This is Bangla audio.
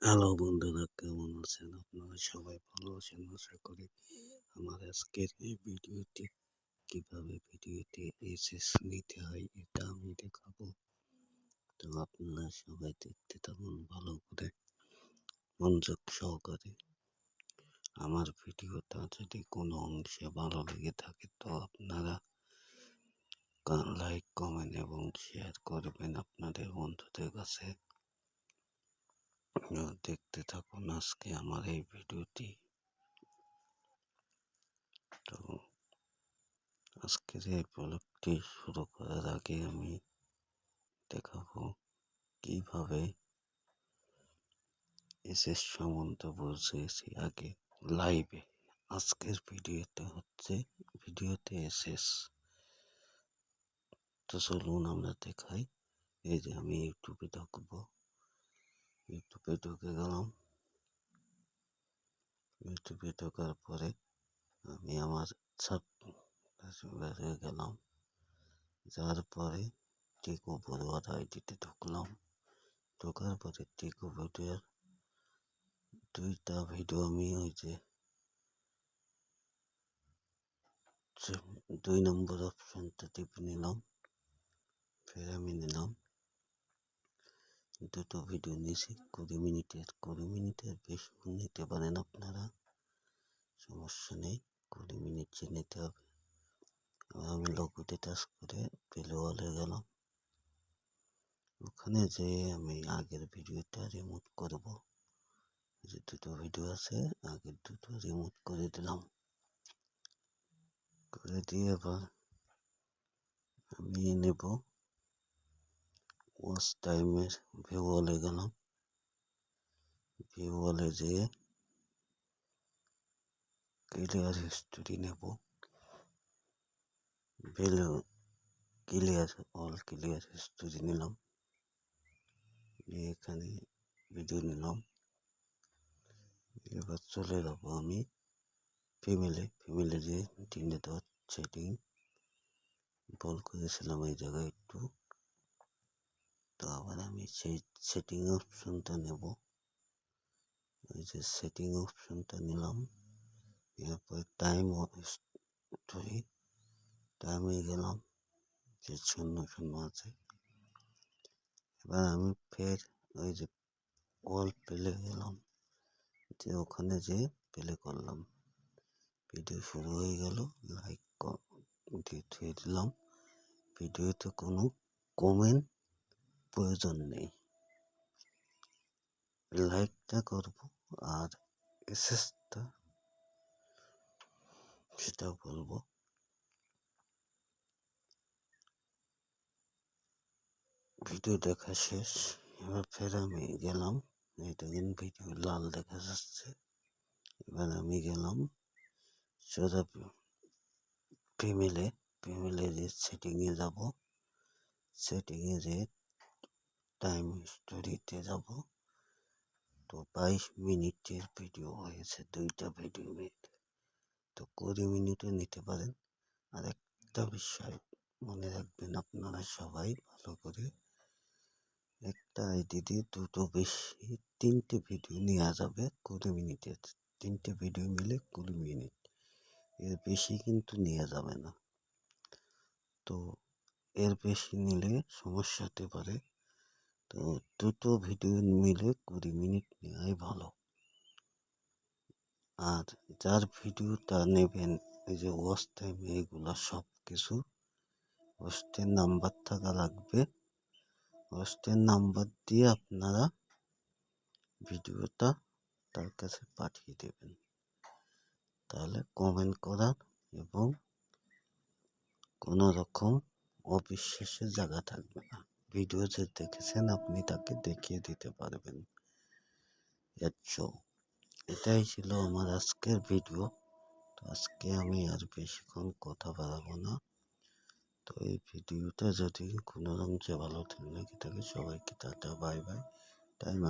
হ্যালো বন্ধুরা, কেমন আছেন? আপনারা সবাই ভালো আছেন আশা করি। আমার আজকের এই ভিডিওটি কিভাবে ভিডিওতে এসএস নিতে হয় এটা আমি দেখাবো। তো আপনারা সবাই দেখতে থাকুন ভালো করে, মনোযোগ সহকারে। আমার ভিডিওটা যদি কোনো অংশে ভালো লেগে থাকে তো আপনারা লাইক, কমেন্ট এবং শেয়ার করবেন আপনাদের বন্ধুদের কাছে। দেখতে থাকুন আজকে আমার এই ভিডিওটি। তো আজকের এই ব্লগটি শুরু করার আগে আমি দেখাবো কিভাবে এসএস সম্বন্ধে বুঝেছি আগে লাইভে। আজকের ভিডিওতে এসএস। তো চলুন আমরা দেখাই। এই যে আমি ইউটিউবে ঢুকবো, ইউটিউবে ঢুকে গেলাম। ইউটিউবে ঢোকার পরে আমি আমার সাবস্ক্রাইবারে গেলাম, যার পরে টিকু বড়ুয়ার আইডিতে ঢুকলাম। ঢোকার পরে টিকু ভিডিওর দুইটা ভিডিও আমি ওই যে 2 নম্বর অপশনটা টিপে নিলাম। ফের আমি নিলাম দুটো ভিডিও নিয়েছি 20 মিনিটের বেশি নিতে পারেন আপনারা, সমস্যা নেই। 20 মিনিট যে নিতে হবে। আমি লোগোতে টাচ করে প্লে ওয়ালে গেলাম। ওখানে যে আমি আগের ভিডিওটা রিমুভ করব। যে দুটো ভিডিও আছে, আগের দুটো রিমুভ করে দিলাম। করে দিয়ে এবার আমি নেব ওয়াচ টাইমের ভিউ ওয়ালে গেলাম। ভিউ ওয়ালে যেয়ে ক্লিয়ার হিস্টোরি নেব। ক্লিয়ার হিস্টোরি নিলাম। এখানে ভিডিও নিলাম। এবার চলে যাবো আমি ফিমেলে যে 3 ডট সেটিং বল করেছিলাম এই জায়গায় একটু। তো আবার আমি সেই সেটিং অপশনটা নেব। এই যে সেটিং অপশনটা নিলাম। এরপর টাইমে গেলাম, যে 0 আছে। এবার আমি ফের ওই যে অল প্লে গেলাম, যে ওখানে যে প্লে করলাম। ভিডিও শুরু হয়ে গেল, লাইক দিয়ে থুয়ে দিলাম। ভিডিওতে কোনো কমেন্ট প্রয়োজন নেই, লাইকটা করব আর এসএসটা সেটাও বলবো। ভিডিও দেখা শেষ। এবার ফের আমি গেলাম, এটা ভিডিও লাল দেখা যাচ্ছে। এবার আমি গেলাম সোজা ফিমেলে যে সেটিংয়ে যাব। সেটিংয়ে যে টাইম স্টোরিতে যাব। তো 22 মিনিটের ভিডিও হয়েছে, দুইটা ভিডিও তো 20 মিনিটও নিতে পারেন। আর একটা বিষয় মনে রাখবেন আপনারা সবাই ভালো করে, একটা আইডি দিয়ে দুটো বেশি 3টে ভিডিও নেওয়া যাবে 20 মিনিটের। 3টে ভিডিও মিলে 20 মিনিট, এর বেশি কিন্তু নেওয়া যাবে না। তো এর বেশি নিলে সমস্যা হতে পারে। তো দুটো ভিডিও মিলে 20 মিনিট নেওয়াই ভালো। আর যার ভিডিওটা নেবেন, এই যে ওয়াচ টাইম এইগুলা সব কিছু হোস্টের নাম্বার থাকা লাগবে। হোস্টের নাম্বার দিয়ে আপনারা ভিডিওটা তার কাছে পাঠিয়ে দেবেন। তাহলে কমেন্ট করার এবং কোনো রকম অবিশ্বাসের জায়গা থাকবে না। ভিডিও যে দেখেছেন আপনি তাকে দেখিয়ে দিতে পারবেন। এটাই ছিল আমার আজকের ভিডিও। তো আজকে আমি আর বেশিক্ষণ কথা বাড়াবো না। তো এই ভিডিওটা যদি কোনো অংশে ভালো লেগে থাকে সবাইকে টাটা বাই বাই। টাইম